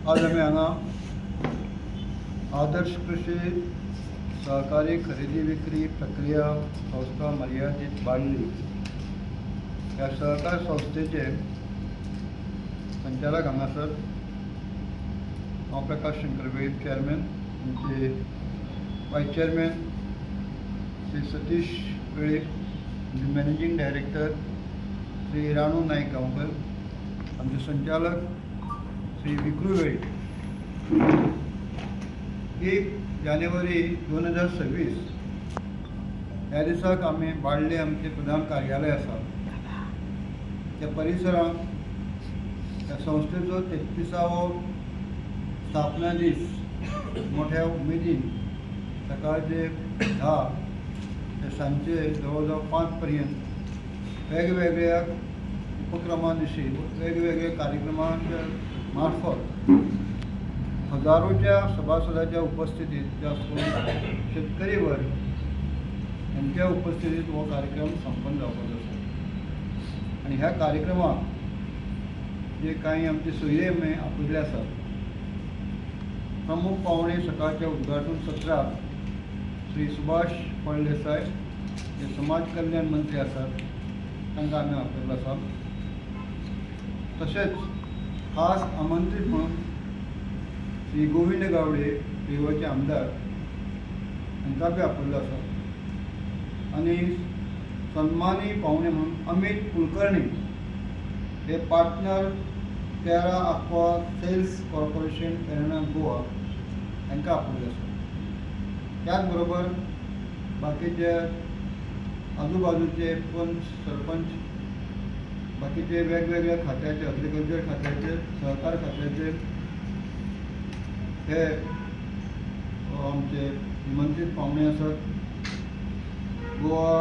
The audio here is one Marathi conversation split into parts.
आज आम्ही हांगा आदर्श कृषी सहकारी खरेदी विक्री प्रक्रिया संस्था मर्यादित बाळ्ळी या सहकार संस्थेचे संचालक हांगासर हांव प्रकाश शंकर वेळीप चेअरमॅन, आमचे वायस chairman Shri Satish Velip, managing director Shri Ranu Naik Gaonkar, आमचे संचालक श्री विक्रू वेळीप. 1 जानेवारी 2026 ह्या दिसाक आमी बाळ्ळी आमचे प्रधान कार्यालय आसा त्या परिसरांत त्या संस्थेचो 33वो स्थापना दीस मोठ्या उमेदीन सकाळचे 10 ते सांजचे जवळ जवळ 5 पर्यंत वेगवेगळ्या उपक्रमांविषयी वेगवेगळ्या कार्यक्रमांच्या मार्फत हजारोच्या सभासदांच्या उपस्थितीत जास्त करून शेतकरी वर्ग यांच्या उपस्थितीत हो कार्यक्रम संपन्न जावपाचो आसा. आणि ह्या कार्यक्रमाक जे काही आमचे सोयरे आमी आपयले आसात, प्रमुख पावणे सकाळच्या उद्घाटन सत्राक श्री सुभाष फळदेसाय जे समाज कल्याण मंत्री आसात तांकां आमी आपयल्लो आसा. तशेंच खास आमंत्रीत म्हणून श्री गोविंद गावडे रेवाचे आमदार हांकां बी आपयल्लो आसा. आनी सन्मानी पावणे म्हणून अमित कुलकर्णी हे पार्टनर तेरा आक्वा सेल्स कॉर्पोरेशन एरना गोवा हांकां आपयल्लो आसा. त्याच बरोबर बाकीचे आजूबाजूचे पंच सरपंच बाकीचे वेगवेगळ्या खात्याचे एग्रीकल्चर खात्याचे सहकार खात्याचे हे आमचे निमंत्रीत पावणे आसात. गोवा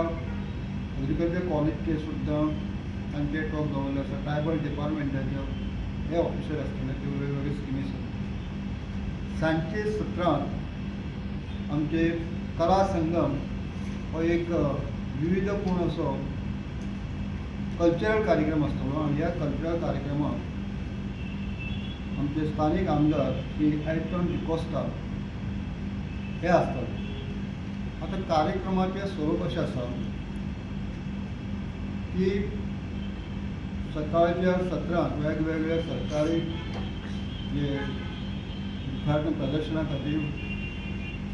एग्रीकल्चर कॉलेजचे सुद्दां तांचे टॉक दवरले आसा. ट्रायबल डिपार्टमेंटाचे हे ऑफिसर आसतले, ते वेगवेगळे स्किमी आसात. सांजचे सत्रांत आमचे कला संगम हो एक विविधपूर्ण असो कल्चरल कार्यक्रम आसतलो. आणि ह्या कल्चरल कार्यक्रमाक आमचे स्थानीक आमदार श्री एल्टन डिकोस्टा हे आसतले. आता कार्यक्रमाचे स्वरूप अशें आसा की सकाळच्या सत्रांत वेगवेगळ्या सरकारी जे उद्घाटन प्रदर्शना खातीर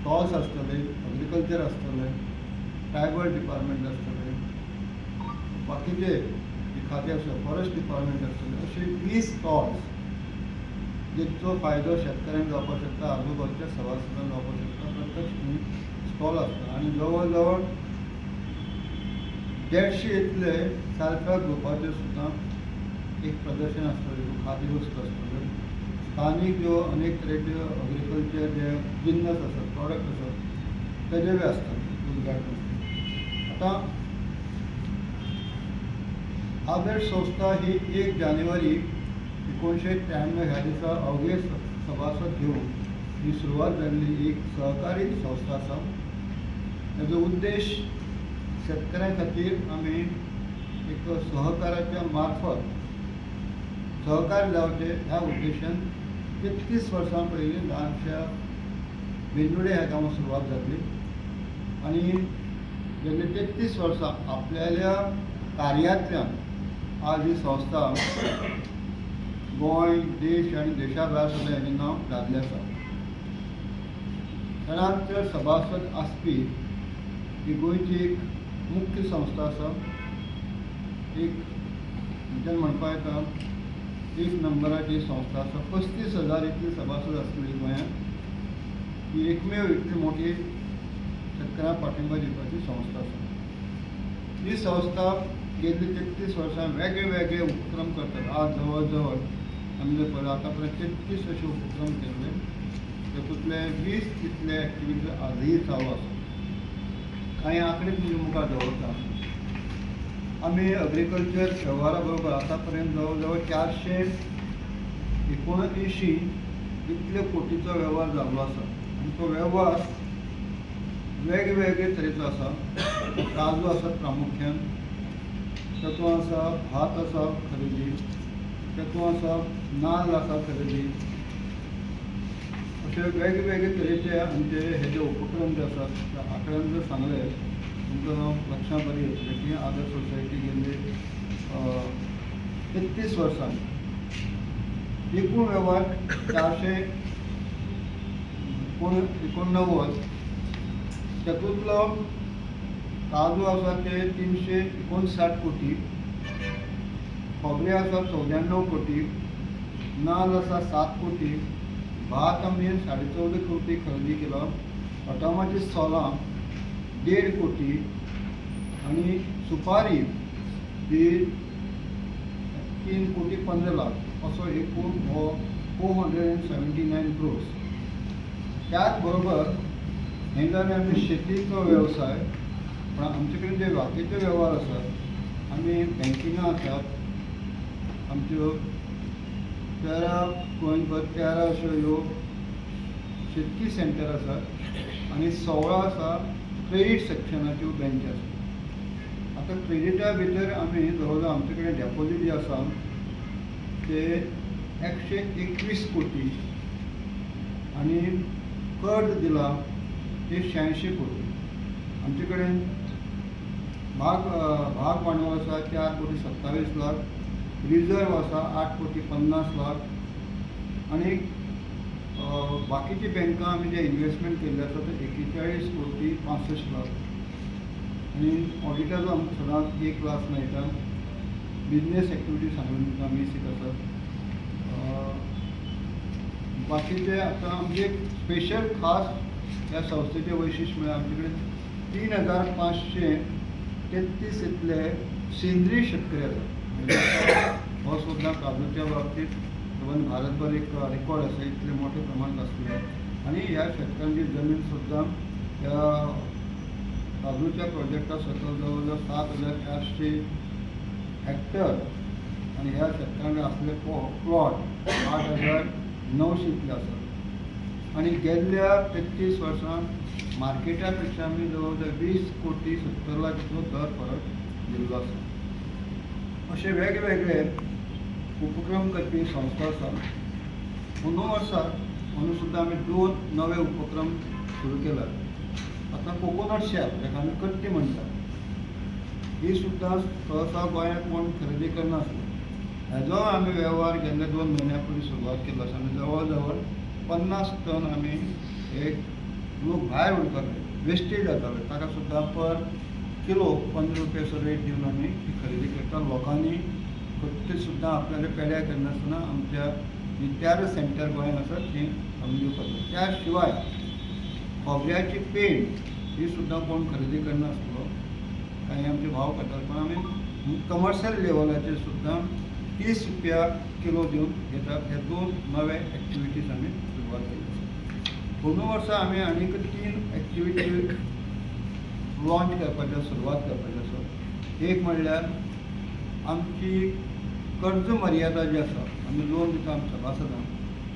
स्टॉल्स आसतले, एग्रीकल्चर आसतले, ट्रायबल डिपार्टमेंट आसतले, बाकीचे खाते आसा फॉरेस्ट डिपार्टमेंट आसतले, अशे 20 स्टॉल्स जेचो फायदो शेतकऱ्यांक जावपाक शकता, आजूबाजूच्या सभासदांक जावपाक शकता. प्रत्येक स्टॉल आसता. आनी जवळ जवळ 150 इतले सेल्फ हेल्प ग्रुपाचे सुद्दां एक प्रदर्शन आसतलें, खादी वस्तू आसतल्यो. स्थानीक ज्यो अनेक तरेच्यो एग्रीकल्चर जे जिन्नस आसात, प्रॉडक्ट आसात, तेजे बी आसतात उद्घाटन. आतां आदर्श संस्था ही 1 जानेवारी 1993 ह्या दिसा अवघे सभासद घेवन ही सुरवात जाल्ली एक सहकारी संस्था आसा. ताजो उद्देश शेतकऱ्यां खातीर आमी एक सहकाराच्या मार्फत सहकार्य जावचे ह्या उद्देशान 33 वर्सां पयलीं ल्हानशा वेंजुडे ह्या गांवांत सुरवात जाल्ली. आनी गेल्ली 33 वर्सां आपल्याल्या कार्यांतल्यान आज ही संस्था गोंय, देश आनी देशा भायर सुद्दां हेजें नांव गाजलें आसा. चडांत सभासद आसपी ही गोंयची एक मुख्य संस्था आसा. एक म्हणपाक येता 1 नंबराची संस्था आसा. 35,000 इतली सभासद आसतली गोंयांत. ही एकमेव इतली मोठी शेतकऱ्यांक पाठिंबा दिवपाची संस्था आसा. ही संस्था गेल्ली 33 वर्सां वेगळे वेगळे उपक्रम करतात. आज जवळ जवळ आमचे पळय आतां पर्यंत 33 अशे उपक्रम केल्ले. तातूंतले 20 इतले एक्टिविटी आजूय चालू आसा. कांय आंकडे तुमचे मुखार दवरता. आमी एग्रीकल्चर वेव्हारा बरोबर आतां पर्यंत जवळ जवळ 479 इतले कोटीचो वेव्हार जाल्लो आसा. आनी तो वेव्हार वेगवेगळे तरेचो आसा. काजू आसात प्रामुख्यान, तातूंत आसा भात आसा खरेदी, तातूंत आसा नाल्ल आसा खरेदी, अशे वेगवेगळे तरेचे आमचे हे जे उपक्रम जे आसात त्या आंकड्यान जर सांगले तुमकां लक्षांत बरें येतलें की आदर्श सोसायटी गेल्ली 33 वर्सां एकूण वेव्हार 489 तातूंतलो काजू आसा ते 359 कोटी, खोबरें आसा 94 कोटी, नाल्ल आसा 7 कोटी, भात आमी 14.5 कोटी खरेदी केलो, अटामाची सोलां 1.5 कोटी आणि सुपारी ही 3 कोटी 15 लाख असो एकूण हो 479 crores. त्याच बरोबर हे जाले आमी शेतीचो वेवसाय, पण आमचे कडेन जे बाकीचे वेव्हार आसात आमी बँकिंगां आसात, आमच्यो 13 अश्यो ह्यो शेतकी सेंटर आसात आनी 16 आसा क्रेडीट सेक्शनाच्यो बँक आसात. आतां क्रेडिटा भितर आमी जवळ जवळ आमचे कडेन डेपॉजीट जे आसा ते 121 कोटी आणि कर्ज दिला ते 86 कोटी. आमचे कडेन भाग भांडवल आसा 4 कोटी 27 लाख, रिजर्व आसा 8 कोटी 50 लाख आणि बाकीची बँकां आमी जे इन्वेस्टमेंट केल्ले आसा ते 41 कोटी 65 लाख आणि ऑडिटाचो आमकां सदांच 1 लाख मेळटा. बिजनेस एक्टिविटी सांगून तुमकां 20 आसात. बाकीचे आतां आमचे स्पेशल खास ह्या संस्थेचे वैशिश्ट्य म्हळ्यार आमचे कडेन 3533 इतले सेंद्रीय शेतकरी आसात. हो सुद्दां काजूच्या बाबतीत इवन भारतभर एक रेकॉर्ड आसा, इतले मोठे प्रमाणात आसले आणि ह्या शेतकऱ्यांची जमीन सुद्दां ह्या काजूच्या प्रोजेक्टा सकयल जवळ जवळ 7,400 हेक्टर आणि ह्या शेतकऱ्यांकडे असलेले प्लॉट 8,900 इतले आसात. आणि गेल्ल्या 33 वर्सांत मार्केटा पेक्षा आमी जवळ जवळ 20 कोटी 70 लाख इतलो दर फरक दिल्लो आसा. अशे वेगवेगळे उपक्रम करपी संस्था आसा. अंदू वर्साक सुद्दां आमी 2 नवे उपक्रम सुरू केल्यात. आतां कोकोनट शेल जाका आमी कट्टी म्हणटात ही सुद्दां सहसा गोंयांत कोण खरेदी करनासले. हेजो आमी वेव्हार गेल्ले 2 म्हयन्या पयलीं सुरवात केल्लो आसा आनी जवळ जवळ 50 टन आमी एक लोक भायर उडयताले, वेस्टेज जाताले, ताका सुद्दां पर किलो 15 रुपया असो रेट दिवन आमी ती खरेदी करता. लोकांनी कट्टी सुद्दां आपल्याले पेड्या करनासतना आमच्या जी 13 सेंटर गोंयांत आसात ती आमी दिवपाक. त्या शिवाय खोबऱ्याची पेंट ही सुद्दां कोण खरेदी करनासलो, काही आमचे भाव करतात, पण आमी कमर्शियल लेवलाचेर सुद्दां 30 रुपया किलो दिवन घेतात. हे 2 नवे एक्टिविटीज आमी सुरवात केली. दोन वर्सां आमी आनीक 3 एक्टिविटी लॉन्च करपाचें सुरवात करपाचें आसा. एक म्हणल्यार आमची कर्ज मर्यादा जी आसा, आमी लोन दिता आमच्या सभासदांक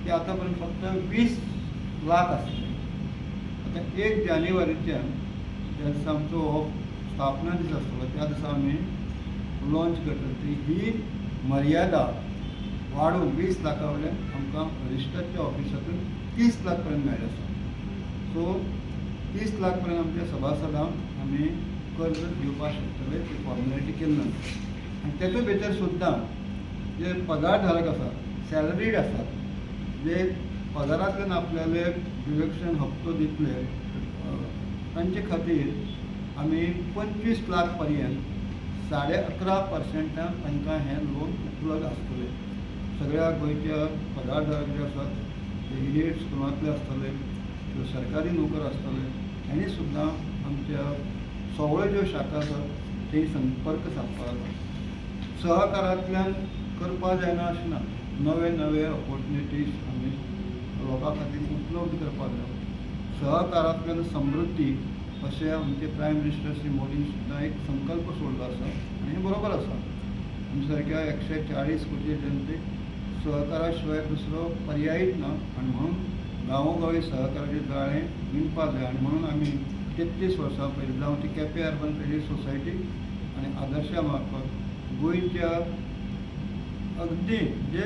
ती आतां पर्यंत फक्त 20 लाख आसली. आतां 1 जानेवारीच्यान ज्या दिसा आमचो हो स्थापना दीस आसतलो त्या दिसा आमी लॉन्च करतली. ही मर्यादा वाडोवन 20 लाखा वयल्यान आमकां रजिस्टरच्या ऑफिसांतून 30 लाख पर्यंत मेळ्ळें आसा. सो 30 लाख पर्यंत आमच्या सभासदांक आमी कर्ज दिवपाक शकतले. ती फॉर्मेलिटी केली नंतर आनी तेचे भितर सुद्दां जे पगारधारक आसात, सॅलरीड आसात, जे पगारांतल्यान आपल्याले डिडक्शन हप्तो दितले तांचे खातीर आमी 25 लाख पर्यंत 11.5% तांकां हें लोन उपलब्ध आसतलें. सगळ्या गोंयच्या पगारधारक जे आसात ते एडेड स्कुलांतले आसतले किंवा सरकारी नोकर आसतले, हेणी सुद्दां आमच्या सगळ्यो ज्यो शाखा आसात थंय संपर्क सादपाक. सहकारांतल्यान करपा जायना अशें ना. नवे नवे ऑपॉर्च्युनिटीज आमी लोकां खातीर उपलब्ध करपाक जाय. सहकारांतल्यान समृद्धी अशें आमचे प्रायम मिनिस्टर श्री मोदीन सुद्दां एक संकल्प सोडलो आसा आनी हें बरोबर आसा. आमचे सारक्या 140 कोटी जनतेक सहकारा शिवाय दुसरो पर्यायच ना आनी म्हणून गांवोगावी सहकाराचें जाळें विणपा जाय. आनी म्हणून आमी 33 वर्सां पयलीं जावं ती केपें अर्बन क्रेडीट सोसायटी आनी आदर्शा मार्फत गोंयच्या अगदी जे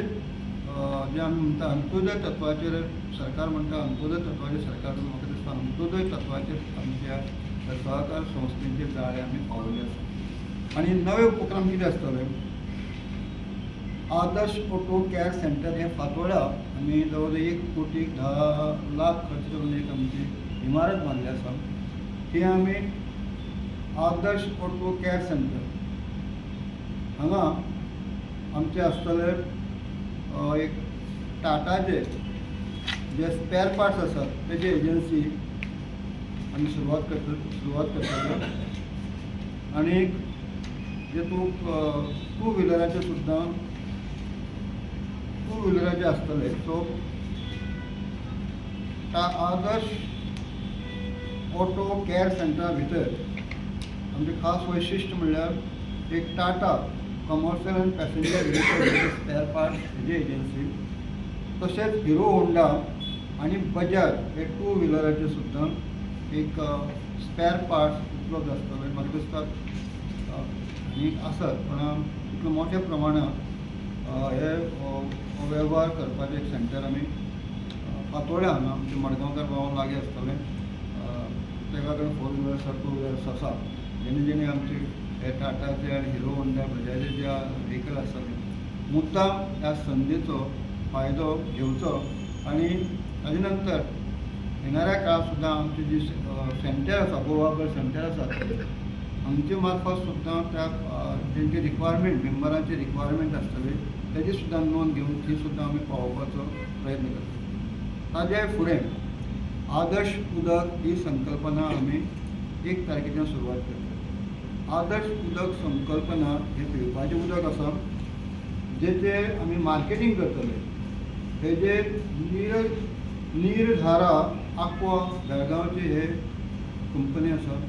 जे आमी म्हणटा अंत्योदय तत्वाचेर सरकार म्हणटा अंत्योदय तत्वाचेर सरकार म्हाका दिसता अंत्योदय तत्वाचेर आमच्या सहकार संस्थेचे जाळे आमी पावले आसा आनी नवे उपक्रम कितें आसतले आदर्श ऑटो केअर सेंटर हे फातोर्डा आमी जवळ 1,10,00,000 खर्च करून एक आमची इमारत बांदली आसा ती आमी आदर्श ऑटो केअर सेंटर हांगा आमचे आसतले एक टाटाचे जे स्पेअर पार्ट्स आसात तेजी एजन्सी आमी सुरवात करतले आनी जेतूंत टू व्हिलराचे सुद्दां टू व्हिलराचे आसतले सो आदर्श ऑटो केअर सेंटरा भितर आमचे खास वैशिश्ट म्हणल्यार एक Tata commercial end passenger vehicle spare parts हेजी एजन्सी तशेंच हिरो होंडा आनी बजाज हे टू व्हिलराचे सुद्दां एक स्पेअर पार्ट्स उपलब्ध आसतले म्हाका दिसता आनी आसत पण इतलो मोठ्या प्रमाणात हे वेव्हार करपाचें एक सेंटर आमी फातोर्डा हांगा आमचे मडगांवकार भावांक लागीं आसतलें तेका कडेन 4 व्हिलर्स 2 व्हिलर्स आसा जेणे जेणे आमचे हे टाटाचे आनी हिरो होंडा बजाजाचे जे व्हेहिकल आसतले मुद्दाम ह्या संदीचो फायदो घेवचो आनी ताजे नंतर येणाऱ्या काळात सुद्दां आमचे जी सेंटर आसा गोवा बस सेंटर आसा हांचे मार्फत सुद्दां त्या जेंचे रिक्वायरमेंट मेंबरांचे रिक्वायरमेंट आसतले तेजी सुद्दां नोंद घेवन ती सुद्दां आमी पावोवपाचो प्रयत्न करता ताजे फुडें आदर्श उदक ही संकल्पना आमी 1 तारखेच्यान सुरवात करता आदर्श उदक संकल्पना हे पिवपाचें उदक आसा जेचे आमी मार्केटींग करतले हेजे नीरधारा आक्वा बेळगांवचे हे कंपनी आसा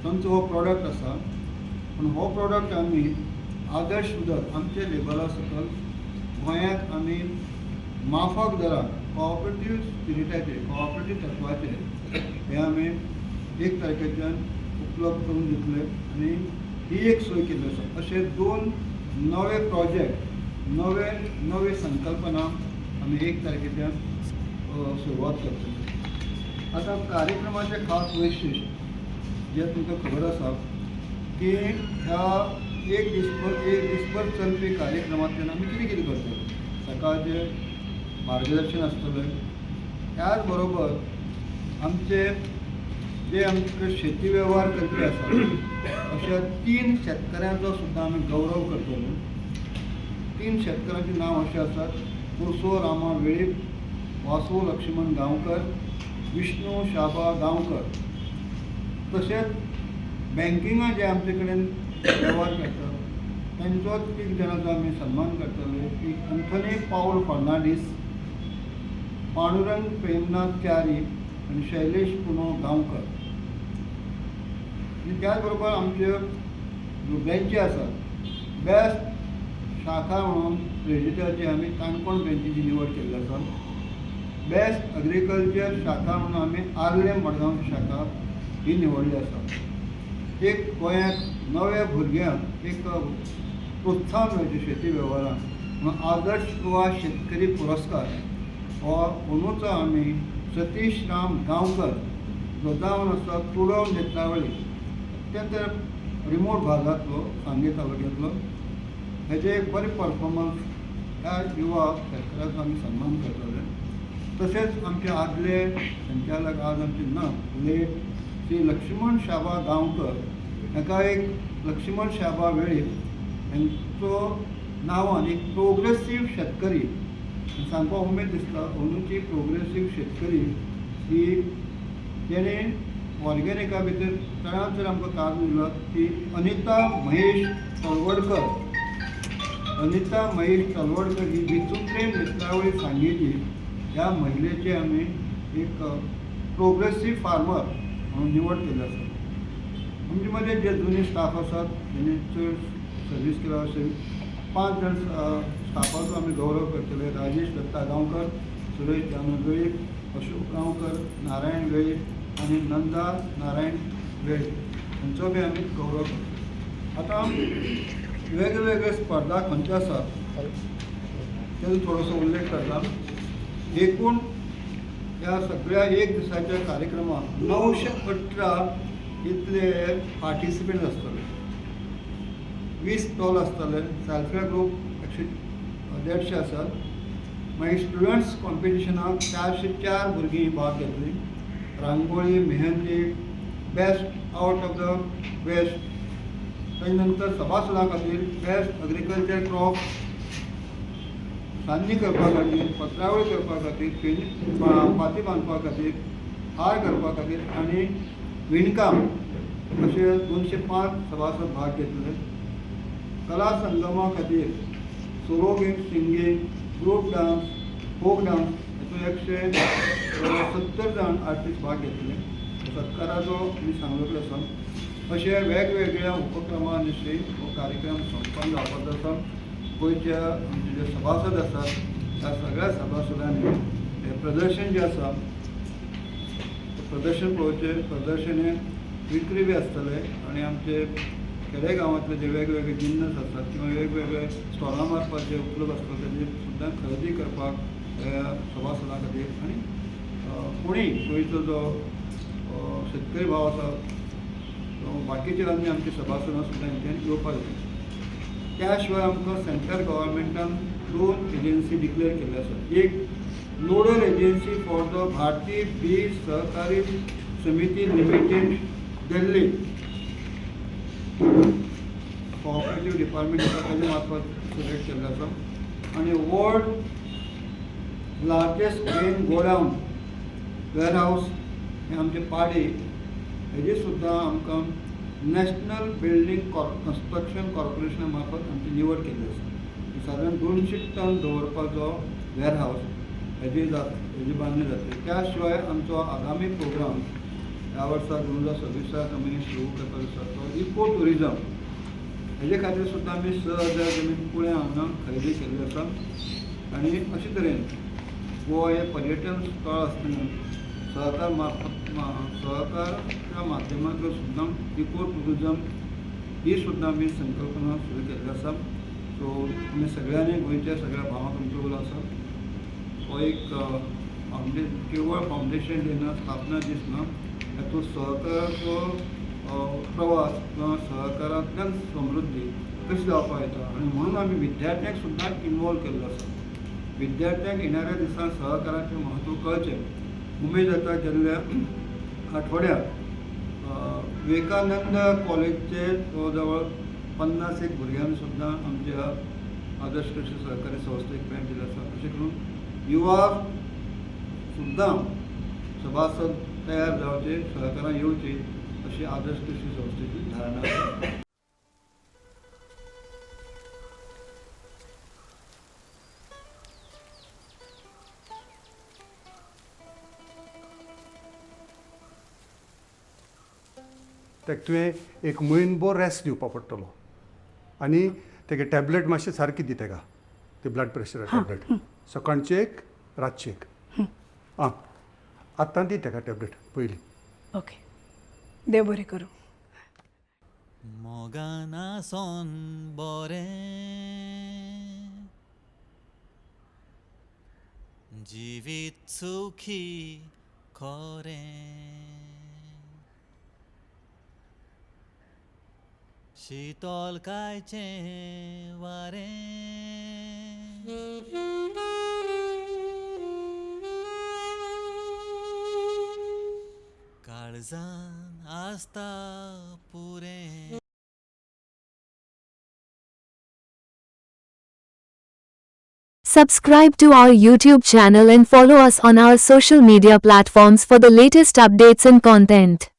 तांचो हो प्रॉडक्ट आसा पूण हो प्रॉडक्ट आमी आदर्श उदक आमचे लेबला सकयल गोंयांत आमी माफक दरान कॉऑपरेटीव स्पिरिटाचे कॉऑपरेटीव तत्वाचेर हे आमी 1 तारखेच्यान उपलब्ध करून दितले आनी ही एक सोय केल्ली आसा अशे 2 नवे प्रोजेक्ट नवे संकल्पना आमी 1 तारखेच्यान सुरवात करतले आतां कार्यक्रमाचे खास वैशिश्ट जे तुमकां खबर आसा की ह्या एक दिसभर चलपी कार्यक्रमांतल्यान आमी कितें कितें करतले सकाळचें मार्गदर्शन आसतलें त्याच बरोबर आमचे जे आमचे शेती वेव्हार करपी आसा अशा 3 शेतकऱ्यांचो सुद्दां आमी गौरव करतले 3 शेतकऱ्यांची नांव अशें आसात पुरसो रामा वेळीप वासू लक्ष्मण गांवकर विष्णू शाबा गांवकर तशेंच बँकिंगां जे आमचे कडेन वेव्हार करतात तांचोच 3 जाणांचो आमी सन्मान करतले की अँथनी पाऊल फर्नांडीस पांडुरंग प्रेमनाथ च्यारी आनी शैलेश पुनो गांवकर आनी त्याच बरोबर आमच्यो ज्यो ब्रँची आसात बेस्ट शाखा म्हणून क्रेडिटाची आमी काणकोण ब्रँचीची निवड केल्ली आसा बेस्ट एग्रीकल्चर शाखा म्हणून आमी आर्लेम मडगांवची शाखा ही निवडली आसा एक गोंयांत नव्या भुरग्यांक एक प्रोत्साहन मेळचें शेती वेव्हारांत म्हणून आदर्श गोवा शेतकरी पुरस्कार हो अंदूचो आमी सतीश राम गांवकर जो जावन आसा तुडव नेत्रावळी ते तर रिमोट भागांतलो सांगे तालुक्यांतलो हेजे एक बरे परफॉर्मन्स ह्या युवा शेतकऱ्याचो आमी सन्मान करतले तशेंच आमचे आदले संचालक आज आमचे ना लेट श्री लक्ष्मण शाबा गांवकर हाका एक लक्ष्मण शाबा वेळीप हांचो नांवान एक प्रोग्रेसीव शेतकरी सांगपाक उमेद दिसता अंदूची प्रोग्रेसीव शेतकरी ही जेणे ऑर्गेनिका भितर चडांत चड आमकां काम दिला ती अनिता महेश तलवडकर ही विचुत्रेन नेत्रावळी सांगेची ह्या महिलेचे आमी एक प्रोग्रेसीव फार्मर म्हणून निवड केली आसा आमचे मदें जे जुने स्टाफ आसात जेणे चड सर्वीस केला अशें 5 जाण स्टाफाचो आमी गौरव करतले राजेश दत्ता गांवकर सुरेश दामोदर वेळीप अशोक गांवकर नारायण वेळीप आनी नंदा नारायण वेळीप हांचो बी आमी गौरव करतले आतां वेगवेगळे स्पर्धा खंयचे आसात त्याचा थोडासा उल्लेख करता. एकूण या सगळ्या एक दिसाच्या कार्यक्रमात 918 इतले पार्टिसिपेंट असतले. 20 स्टॉल असतले. सेल्फ हेल्प ग्रुप 150 आसात. मागीर स्टुडंट्स कॉम्पिटिशनाक 404 भुरगीं भाग घेतली. Rangoli, mehndi, best out of the waste. ताजे नंतर सभासदां खातीर बेस्ट एग्रीकल्चर क्रॉप, सान्नी करपा खातीर, पत्रावळी करपा खातीर, फाती बांदपा खातीर, हार करपा खातीर आनी विणकाम अशे 205 सभासद भाग घेतले. कला संगमा खातीर solo singing, group dance, folk dance हातूंत 170 जाण आर्टिस्ट भाग घेतले. सत्काराचो मी सांगलो आसा. अशे वेगवेगळ्या उपक्रमां विशीं हो कार्यक्रम संपन्न जावपाचो आसा. गोंयच्या आमचे जे सभासद आसात त्या सगळ्या सभासदांनी हे प्रदर्शन जें आसा प्रदर्शन पळोवचें. प्रदर्शने विक्री बी आसतले आनी आमचे खेडेगांवांतले जे वेगवेगळे जिन्नस आसात किंवा वेगवेगळे स्टॉलां मारपाक जे उपलब्ध आसता तेजी सुद्दां खरेदी करपाक सभासदां खातीर आनी कोणीय गोंयचो जो शेतकरी भाव आसा बाकीचे आनी आमचे सभासदां सुद्दां हेंच्यान येवपाक जाय. त्या शिवाय आमकां सेंट्रल गव्हर्मेंटान 2 एजन्सी डिक्लेअर केल्ले आसात. एक नोडल एजन्सी फॉर द भारतीय बीज सहकारी समिती लिमिटेड दिल्ली कोऑपरेटिव्ह डिपार्टमेंट आसा ताजे मार्फत सिलेक्ट केल्ले आसा. आनी world largest grain godown warehouse हे आमचे पाडे हेजी सुद्दां आमकां नॅशनल बिल्डींग कन्स्ट्रक्शन कॉर्पोरेशना मार्फत आमची निवड केल्ली आसा. सादारण 200 टन दवरपाचो वेअरहाऊस हेजी बांदणी जातली. त्या शिवाय आमचो आगामी प्रोग्राम ह्या वर्सा 2026 आमी सुरू करपाचो आसा तो इको टुरिजम. हेजे खातीर सुद्दां आमी 6,000 जमीन पुण्या हांगा खरेदी केल्ली आसा. आनी अशे तरेन गोवा हे पर्यटन स्थळ आसतना सहकाराच्या माध्यमांतल्यान सुद्दां इको टुरिजम ही सुद्दां आमी संकल्पना सुरू केल्ली आसा. सो आमी सगळ्यांनी गोंयच्या सगळ्या भावांक आमचो उलो आसा. हो एक केवळ फावंडेशन डे ना, स्थापना दीस ना, हातूंत सहकाराचो प्रवास किंवा सहकारांतल्यान समृद्धी कशी जावपाक येता आनी म्हणून आमी विद्यार्थ्यांक सुद्दां इनवॉल्व केल्लो आसा. विद्यार्थ्यांक येणाऱ्या दिसांत सहकाराचें म्हत्व कळचें. उमेद जाता गेल्ल्या आठवड्याक विवेकानंद कॉलेजचे जवळ जवळ 50 भुरग्यांनी सुद्दां आमच्या आदर्श कृषी सहकारी संस्थेक भेट दिली आसा. अशें करून युवा सुद्दां सभासद तयार जावचे, सहकारां येवची अशी आदर्श कृषी संस्थेची धारणा आसा. ताका तुवें एक म्हयनभर रेस्ट दिवपा पडटलो आनी तेगे टॅबलेट मातशें सारकी दी तेका. ते ब्लड प्रेशरा टॅबलेट सकाळचे एक, रातचे एक. आं आतां दी तेका टॅबलेट पयली. ओके. देव बरें करूं. मोगाना सोन बरें जिवीत सुखी खरें शीतल कायचें वारें काळजान आसता पुरें. Subscribe to our YouTube channel and follow us on our social media platforms for the latest updates and content.